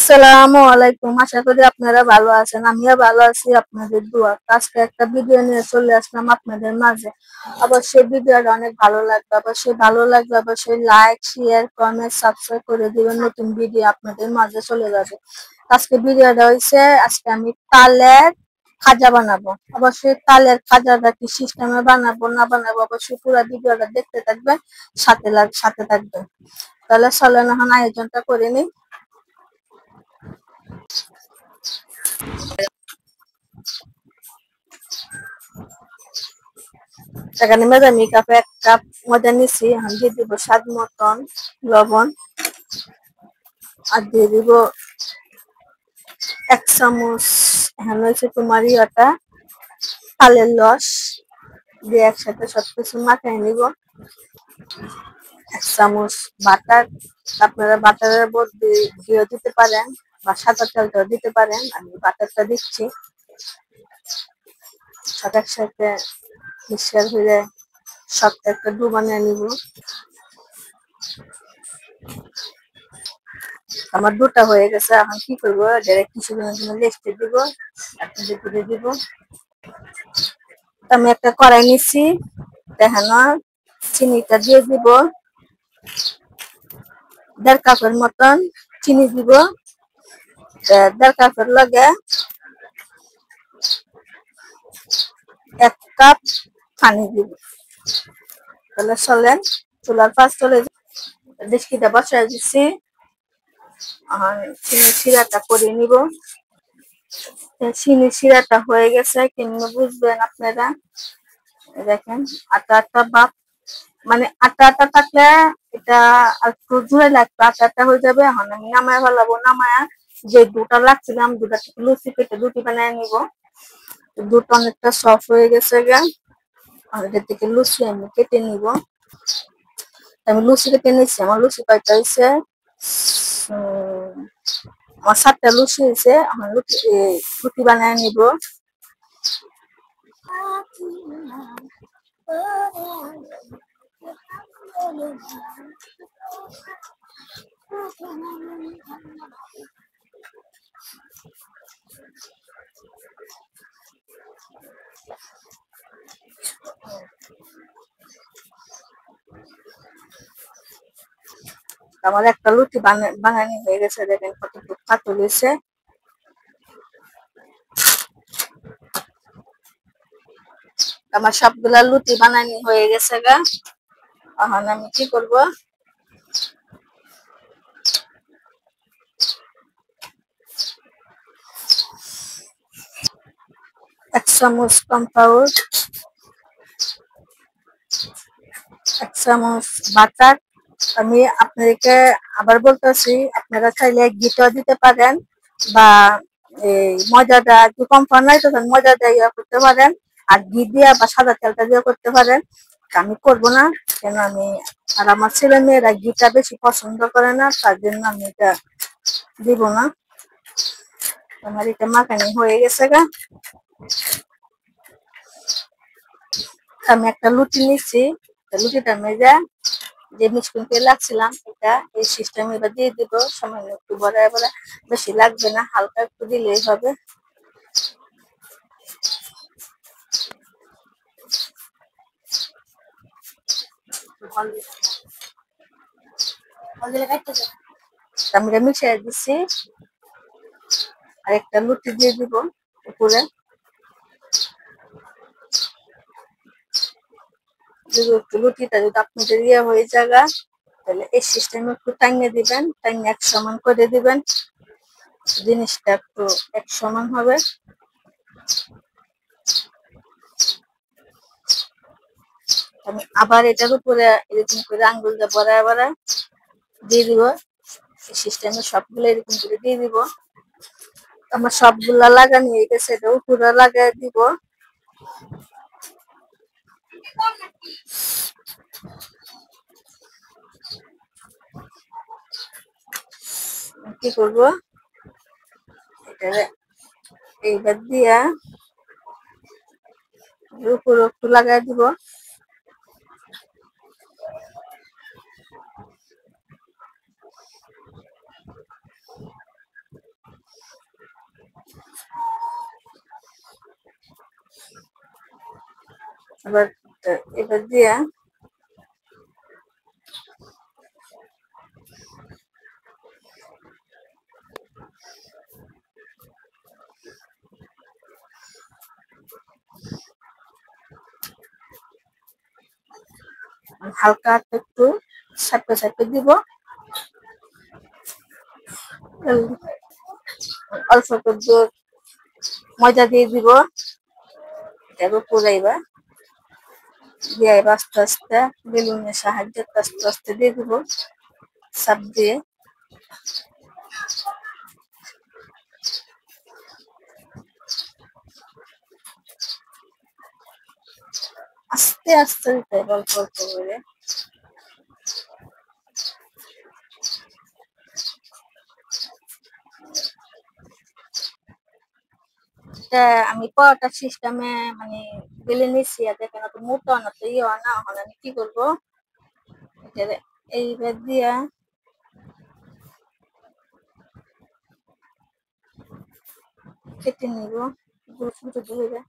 আসসালামু আলাইকুম। আশা করি আপনারা ভালো আছেন। আমিও ভালো আছি আপনাদের দোয়া। আজকে একটা ভিডিও নিয়ে চলে আসলাম আপনাদের মাঝে। অবশ্যই ভিডিওটা অনেক ভালো লাগবে। অবশ্যই লাইক, শেয়ার, কমেন্ট, সাবস্ক্রাইব করে দিবেন। নতুন ভিডিও আপনাদের মাঝে চলে যাবে। আজকে ভিডিওটা হইছে আজকে আমি তালের খাজা বানাবো। অবশ্যই তালের খাজাটা কি সিস্টেমে বানাবো না বানাবো অবশ্যই পুরো ভিডিওটা দেখতে থাকবেন, সাথে থাকবেন। তাহলে চলেন এখন আয়োজনটা করে নিই। এখানে মেজানি কাপে 1 কাপ ময়দা নিছি। এখন দিয়ে দিব স্বাদ মতন লবণ, আর দিয়ে দিব 1 চামচ এখন হয়েছে তোমার ইয়েটা তালের রস দিয়ে একসাথে সবকিছু মাখিয়ে নিব। 1 চামচ বাটার, আপনারা বাটারের মধ্যে ঘিও দিতে পারেন বা সাদা তেলটাও দিতে পারেন। আমি বাটারটা দিচ্ছি। সব একসাথে মিক্সার হয়ে সবটা একটা ডো বানিয়ে নিব। আমার ডোটা হয়ে গেছে। এখন কি করবো, ডাইরেক্ট কিছুক্ষণের জন্য রেস্টে দিব, আপনাদের করে দিব। আমি একটা কড়াই নিচ্ছি, দেখানো চিনিটা দিয়ে দিব। 1.5 কাপের মতন চিনি দিব। 1.5 কাপের লগে 1 কাপ পানি দিব। তাহলে চলেন চুলার পাশ চলে ডেচকিটা বসাই দিচ্ছি। চিনি শিরাটা করে নিব। চিনি শিরাটা হয়ে গেছে, কেমনে বুঝবেন আপনারা, দেখেন আটা আটা ভাব, মানে আটা আটা থাকলে এটা একটু জোরে লাগবে, আটা আটা হয়ে যাবে। এখন আমি নামায় ফেলাবো। নামায়া যে দুটা লাগছিলাম দুটা লুচি কেটে রুটি বানিয়ে নিব। দুটো অনেকটা সফট হয়ে গেছে গা। আর এটার থেকে লুচি আমি কেটে নিব। আমি লুচি কেটে নিচ্ছি। আমার লুচি কয়টা হয়েছে, আমার 7টা লুচি হয়েছে। আমার রুটি বানিয়ে নিব। আমার একটা লুচি বানানি হয়ে গেছে, দেখেন কতটুকু পাতল হয়েছে। আমার সবগুলা লুচি বানানি হয়ে গেছে গা। এখন আমি কি করব, এক চামচ কর্নফ্লাওয়ার, 1 চামচ বাটার। আমি আপনাদেরকে আবার বলতেছি, আপনারা চাইলে ঘিটাও দিতে পারেন বা এই ময়দাটা একটু কম নাই তখন ময়দাটা ইয়ে করতে পারেন। আর ঘি দিয়া বা সাদা তেলটা দিয়ে করতে পারেন। আমি করব না, কেন আমি আর আমার ছেলে মেয়েরা ঘিটা বেশি পছন্দ করে না, তার জন্য আমি এটা দিব না। আমার এটা মাখানি হয়ে গেছে গা। আমি একটা লুচি নিচ্ছি, লুচিটা মেজা যে মিক্সিং করে লাগছিলাম এটা এই সিস্টেমে এবার দিয়ে দিব। সামান্য একটু বড়ায় বড়া, বেশি লাগবে না, হালকা একটু দিলেই হবে। আমি এটা মিশিয়ে দিচ্ছি। আর একটা লুচি দিয়ে দিব উপরে। লুচিটা যদি আপনাদের ইয়ে হয়ে যাবে, তাহলে এই সিস্টেমে একটু টাঙিয়ে দিবেন, টাঙিয়ে এক সমান করে দিবেন, জিনিসটা একটু এক সমান হবে। আমি আবার এটার উপরে এরকম করে আঙ্গুল দিয়ে বড়ায় বড়ায় দিয়ে দিব। সিস্টেমে সবগুলো এরকম করে দিয়ে দিব। আমার সবগুলা লাগানো হয়ে গেছে, এটা উপরে লাগাই দিব। কি করব, এটা এইবার দিয়া উপরে একটু লাগাই দিব। এবার এবার দিয়ে হালকা একটু চাপে চাপে দিব, অল্প একটু ময়দা দিয়ে দিব, এবার পুরাইবা দিয়ে আস্তে আস্তে বেলুনের সাহায্যে আস্তে আস্তে দিয়ে দিব চাপ দিয়ে। আস্তে আস্তে দিতে হবে অল্প অল্প করে। আমি পরোটা সিস্টেমে মানে বেলে নিচ্ছি, আর দেখেন অত মোটা না তো ইয়ে না, এখন আমি কি করবো এইবার দিয়া কেটে নিব ছোট ধরে।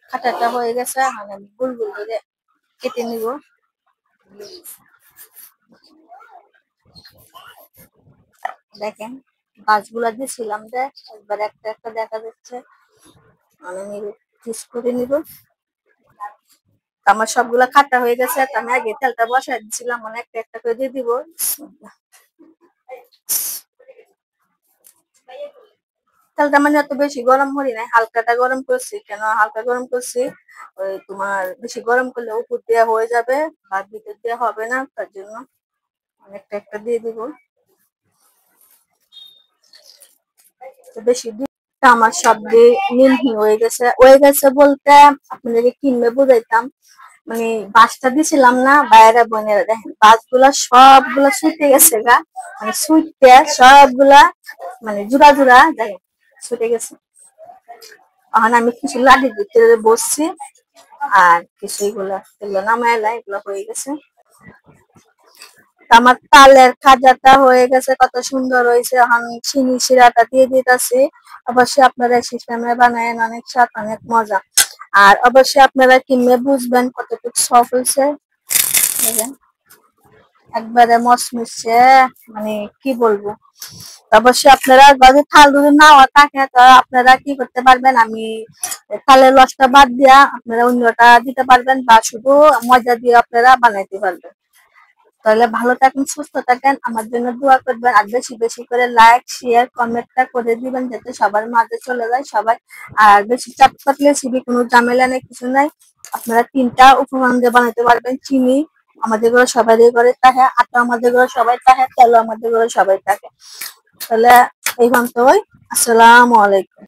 কাটাটা হয়ে গেছে, এখন আমি গোল গোল করে কেটে নিব। দেখেন গাছগুলা দিয়েছিলাম যে একবার একটা একটা দেখা যাচ্ছে, আমি পিস করে নিব। আমার সবগুলা কাটা হয়ে গেছে, আমি আগে তেলটা বসাই দিছিলাম, মানে একটা একটা করে দিয়ে দিব। তেলটা মানে অত বেশি গরম করি নাই, হালকাটা গরম করছি। কেন হালকা গরম করছি, ওই তোমার বেশি গরম করলে উপর দেওয়া হয়ে যাবে বা ভিতর দেওয়া হবে না, তার জন্য অনেকটা একটা দিয়ে দিব। বেশি আমার সব দিয়ে মিহি হয়ে গেছে বলতে আপনাদেরকে কিনবে বুঝাইতাম, মানে বাসটা দিছিলাম না বাইরে বোনেরা, দেখেন বাসগুলা সবগুলা ছুটে গেছে গা, মানে ছুটতে সবগুলা মানে জোড়া জোড়া দেখেন ছুটে গেছে। এখন আমি কিছু লাঠি দিতে বসছি, আর কিছু এগুলো নামাইলা এগুলো হয়ে গেছে। আমার তালের খাজাটা হয়ে গেছে, কত সুন্দর হয়েছে। এখন চিনি শিরাটা দিয়ে দিতেছি। অবশ্যই আপনারা সিস্টেমে বানায়েন, অনেক স্বাদ, অনেক মজা। আর অবশ্যই আপনারা কিনলে বুঝবেন কতটুকু সফট হয়েছে। একবারে মচমচে, মানে কি বলবো। অবশ্যই আপনারা যদি থাল যদি নাও থাকে তো আপনারা কি করতে পারবেন, আমি থালের রসটা বাদ দিয়া আপনারা অন্যটা দিতে পারবেন, বা শুধু ময়দা দিয়ে আপনারা বানাইতে পারবেন। তাহলে ভালো থাকেন, সুস্থ থাকেন, আমার জন্য দোয়া করবেন। আর বেশি বেশি করে লাইক শেয়ার কমেন্টটা করে দিবেন যাতে সবার মাঝে চলে যায় সবাই। আর বেশি চাপ কাটলে সিবি কোনো ঝামেলা নেই, কিছু নাই। আপনারা 3টা উপকরণ দিয়ে বানাতে পারবেন। চিনি আমাদের ঘরে সবাই ঘরে থাকে, আটা আমাদের ঘরে সবাই থাকে, তেলও আমাদের ঘরে সবাই থাকে। তাহলে এই পর্যন্তই। আসসালামু আলাইকুম।